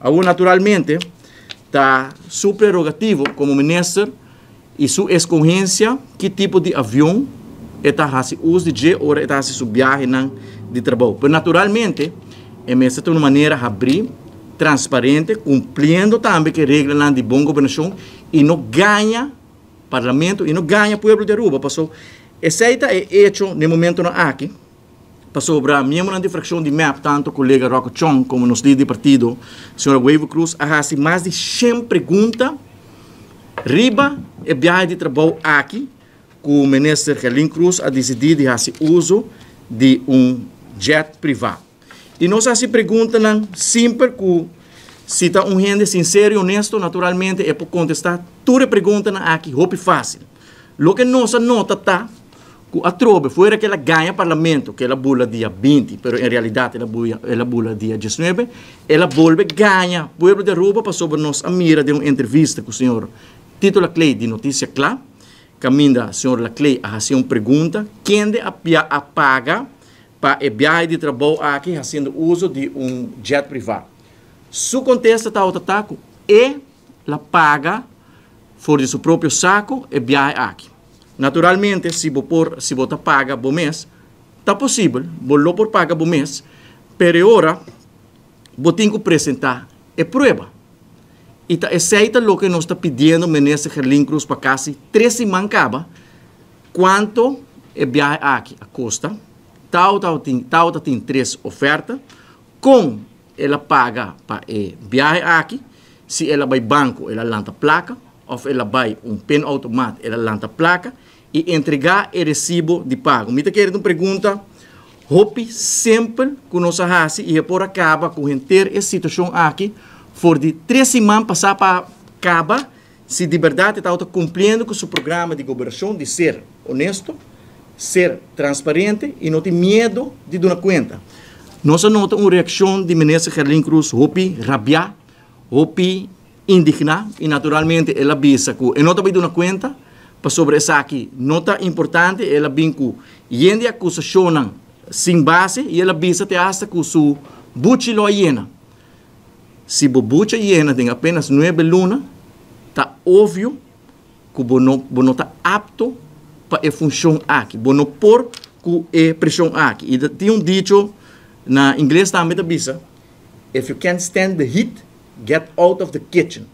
Agora, naturalmente, está su prerrogativo como ministro e sua escolhência que tipo de avião está fazendo uso de ou está fazendo sua viagem de trabalho. Mas, naturalmente, é mesmo de uma maneira abrir, transparente, cumprindo também que regras de boa governação e não ganha parlamento e não ganha povo de Aruba. Passou, essa é hecho no momento aqui. Passou para membro da fração de MEP, tanto o colega Rocco Chong como nos líderes do partido, a senhora Waivo Cruz, a mais de 100 perguntas riba e viagem de trabalho aqui, que o ministro Helin Cruz a decidido de fazer uso de jet privado. E nós assim perguntamos sempre que se está gente sincero e honesto, naturalmente é para contestar toda pergunta aqui, roupa fácil. Lo que nossa nota está que a trobe foi que ela ganha parlamento, que ela bula dia 20, mas em realidade ela bula dia 19, ela volve ganha. O povo de Aruba passou por nós a mira de uma entrevista com o senhor Tito Laclay de Notícia Clá, caminda o senhor Laclay a fazer uma pergunta, quem de paga para a viagem de trabalho aqui fazendo uso de jet privado. Su contesta está o taco e ela paga fora de seu próprio saco e viagem aqui. Naturalmente, se você paga por mês, está possível, você por paga por mês, mas agora você tem que apresentar a prova. E está aceita o que nós está pedindo o ministro Helin Cruz para quase 3 semanas, quanto é viagem aqui, a custa. Tal tem 3 ofertas, com ela paga para a viagem aqui, se ela vai banco, ela lança placa, ou ela vai pen automático, ela lança placa, e entregar o recibo de pago. Me quero uma pergunta, hope sempre que nós fazemos e por acaba com ter essa situação aqui, for de 3 semanas passar para acabar, se de verdade está cumprindo com o seu programa de governação de ser honesto, ser transparente e não ter medo de dar conta. Nós nota uma reação de ministro Helin Cruz, hope rabiar, hope indignar e naturalmente ela avisa que não está dando conta para sobre essa aqui. Nota importante, ela vincu e a acusação sem base e ela avisa até hasta que o buchi lo hiena. Se o buchi hiena tem apenas 9 lunas, está óbvio que você não está apto para a função aqui. Você não por que a pressão aqui. E tem dicho na inglês também avisa, if you can't stand the heat, get out of the kitchen.